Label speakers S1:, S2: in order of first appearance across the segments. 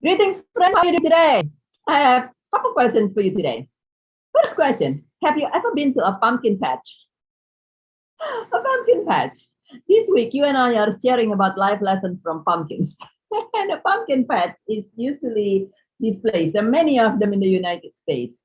S1: Greetings, friends. How are you doing today? I have a couple questions for you today. First question: have you ever been to a pumpkin patch? A pumpkin patch. This week, you and I are sharing about life lessons from pumpkins. And a pumpkin patch is usually this place. There are many of them in the United States,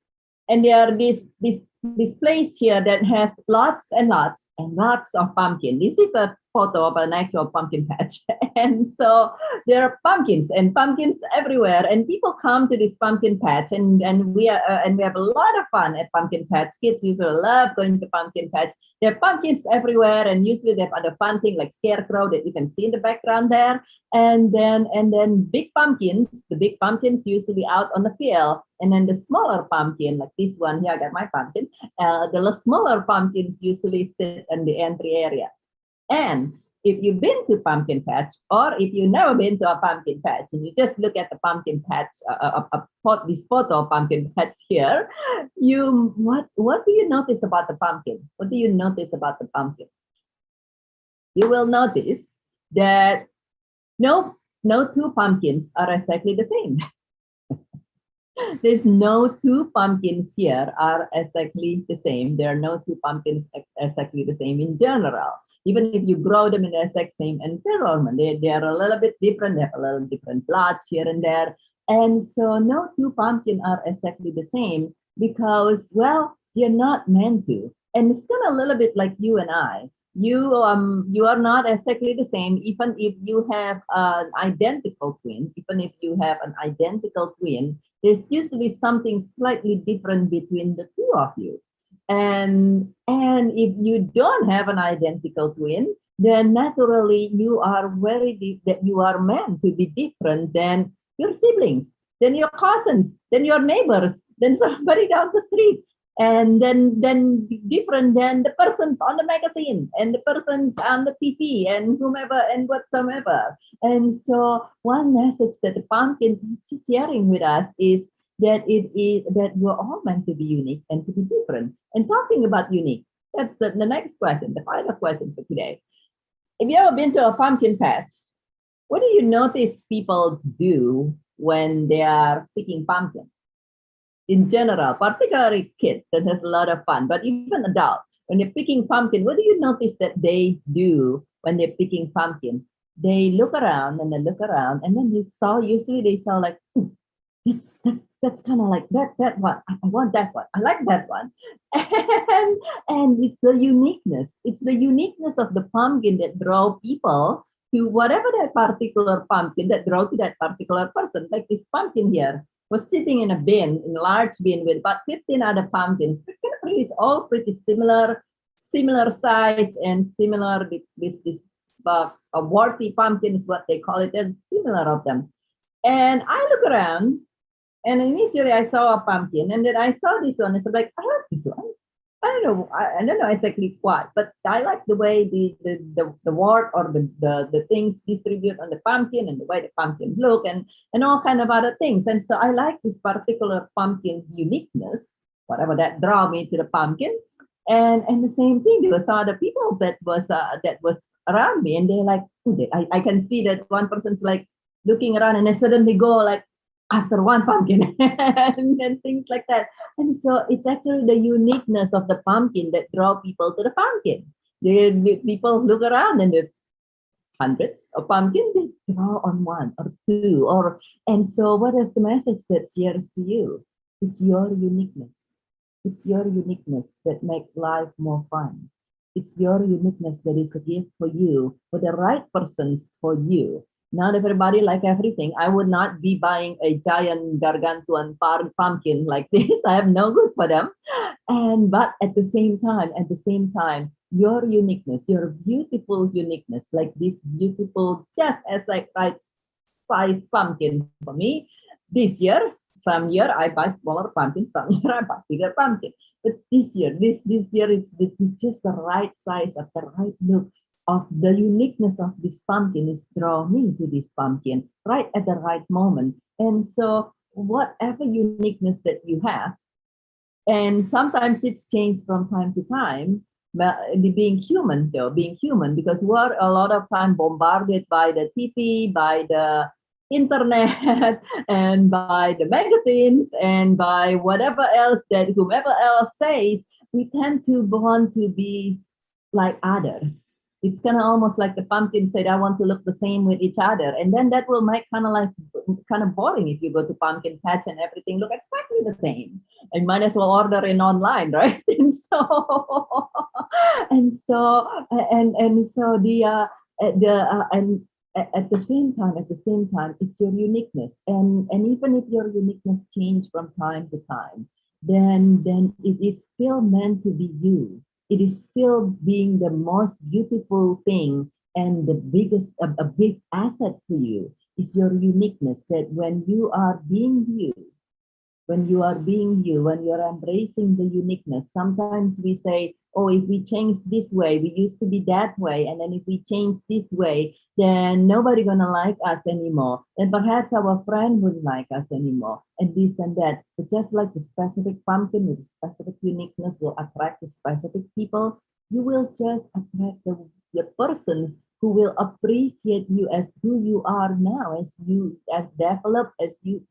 S1: and there are this place here that has lots and lots and lots of pumpkin. This is a photo of an actual pumpkin patch, and so there are pumpkins and pumpkins everywhere, and people come to this pumpkin patch, and we have a lot of fun at pumpkin patch. Kids usually love going to pumpkin patch. There are pumpkins everywhere, and usually they have other fun things like scarecrow that you can see in the background there. And then the big pumpkins usually out on the field, and then the smaller pumpkin, like this one here, I got my pumpkin. The smaller pumpkins usually sit in the entry area. And if you've been to pumpkin patch, or if you've never been to a pumpkin patch, and you just look at the pumpkin patch, this photo of pumpkin patch here, what do you notice about the pumpkin? What do you notice about the pumpkin? You will notice that no two pumpkins are exactly the same. There's no two pumpkins here are exactly the same. There are no two pumpkins exactly the same in general. Even if you grow them in the exact same environment, they are a little bit different. They have a little different plots here and there. And so no two pumpkins are exactly the same because, well, you're not meant to. And it's kind of a little bit like you and I. You are not exactly the same, even if you have an identical twin, even if you have an identical twin, there's usually something slightly different between the two of you. And if you don't have an identical twin, then naturally you are that you are meant to be different than your siblings, than your cousins, than your neighbors, than somebody down the street, and then different than the persons on the magazine and the persons on the TV and whomever and whatsoever. And so one message that the pumpkin is sharing with us is that it is that we're all meant to be unique and to be different. And talking about unique, that's the next question, the final question for today. Have you ever been to a pumpkin patch? What do you notice people do when they are picking pumpkins? In general, particularly kids, that has a lot of fun, but even adults, when they're picking pumpkin, what do you notice that they do when they're picking pumpkin? They look around and then look around, and then usually they saw like, that's kind of like that one. I want that one. I like that one. And it's the uniqueness. It's the uniqueness of the pumpkin that draw people to whatever that particular pumpkin that draw to that particular person. Like this pumpkin here was sitting in a large bin with about 15 other pumpkins. It's all pretty similar size and similar. This a warty pumpkin is what they call it, and similar of them. And I look around, and initially I saw a pumpkin, and then I saw this one. It's like, I like this one. I don't know exactly what, but I like the way the wart or the things distribute on the pumpkin and the way the pumpkin look and all kind of other things. And so I like this particular pumpkin uniqueness, whatever that draw me to the pumpkin. And the same thing, there was other people that was around me, and they're like, I can see that one person's like looking around, and they suddenly go like after one pumpkin and things like that. And so it's actually the uniqueness of the pumpkin that draw people to the pumpkin. People look around and there's hundreds of pumpkins, they draw on one or two. And so what is the message that shares to you? It's your uniqueness. It's your uniqueness that makes life more fun. It's your uniqueness that is a gift for you, for the right persons for you. Not everybody like everything. I would not be buying a giant gargantuan pumpkin like this. I have no good for them. But at the same time, your uniqueness, your beautiful uniqueness, like this beautiful, just as like right size pumpkin for me. This year, some year I buy smaller pumpkin, some year I buy bigger pumpkin. But this year it's just the right size of the right look of the uniqueness of this pumpkin is draw me to this pumpkin right at the right moment. And so whatever uniqueness that you have, and sometimes it's changed from time to time, but being human, because we're a lot of time bombarded by the TV, by the internet and by the magazines and by whatever else that whomever else says, we tend to want to be like others. It's kind of almost like the pumpkin said, I want to look the same with each other. And then that will make kind of like kind of boring if you go to pumpkin patch and everything look exactly the same. And might as well order in online, right? And so and so and at the same time, it's your uniqueness. And even if your uniqueness change from time to time, then it is still meant to be you. It is still being the most beautiful thing and the biggest, a big asset to you is your uniqueness. That when you are being you, when you are being you, when you're embracing the uniqueness, sometimes we say, oh, if we change this way, we used to be that way. And then if we change this way, then nobody gonna like us anymore. And perhaps our friend wouldn't like us anymore. And this and that. But just like the specific pumpkin with specific uniqueness will attract the specific people, you will just attract the persons who will appreciate you as who you are now, as you as develop, as you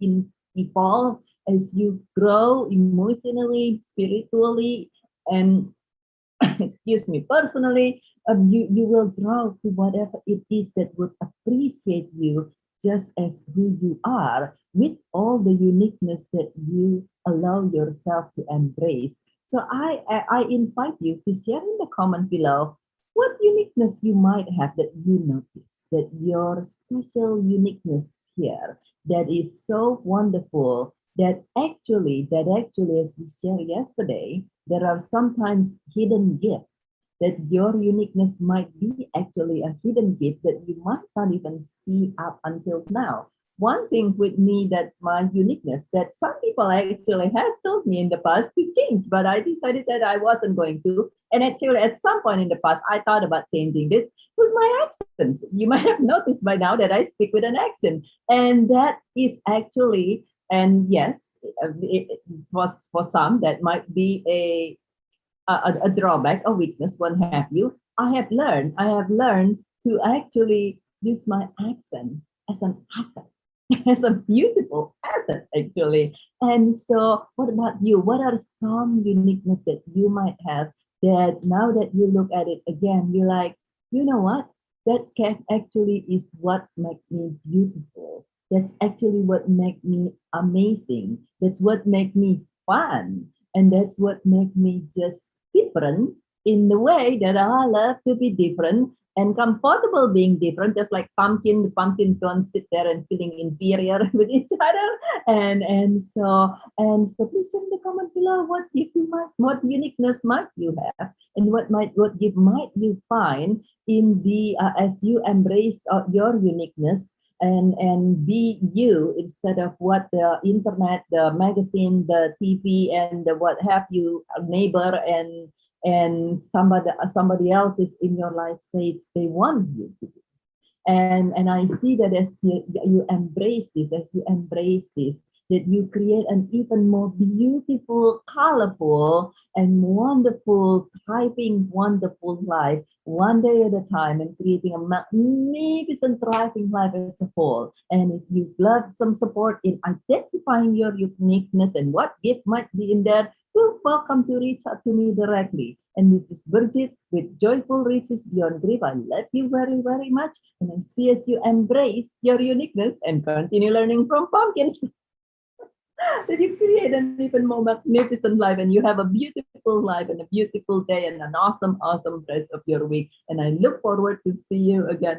S1: evolve, as you grow emotionally, spiritually, and excuse me, personally, you will grow to whatever it is that would appreciate you just as who you are with all the uniqueness that you allow yourself to embrace. So I invite you to share in the comment below what uniqueness you might have that you notice, that your special uniqueness here that is so wonderful that actually, as we shared yesterday, there are sometimes hidden gifts that your uniqueness might be actually a hidden gift that you might not even see up until now. One thing with me that's my uniqueness that some people actually has told me in the past to change, but I decided that I wasn't going to. And actually, at some point in the past, I thought about changing this was my accent. You might have noticed by now that I speak with an accent, and that is actually, and yes, for some that might be a drawback, a weakness, what have you. I have learned to actually use my accent as an asset, as a beautiful asset, actually. And so, what about you? What are some uniqueness that you might have that now that you look at it again, you're like, you know what? That can actually is what makes me beautiful. That's actually what makes me amazing. That's what makes me fun. And that's what makes me just different in the way that I love to be different and comfortable being different, just like the pumpkin don't sit there and feeling inferior with each other. And so please in the comment below what uniqueness might you have and what gift might you find in the as you embrace your uniqueness and be you instead of what the internet, the magazine, the TV, and the what have you, neighbor and somebody else is in your life says they want you to do. And I see that as you embrace this, as you embrace this, that you create an even more beautiful, colorful, and wonderful, thriving, wonderful life, one day at a time, and creating a magnificent, thriving life as a whole. And if you'd love some support in identifying your uniqueness and what gift might be in there, you're welcome to reach out to me directly. And this is Birgit with Joyful Riches Beyond Grief. I love you very, very much. And I see as you embrace your uniqueness and continue learning from pumpkins that you create an even more magnificent life and you have a beautiful life and a beautiful day and an awesome, awesome rest of your week. And I look forward to see you again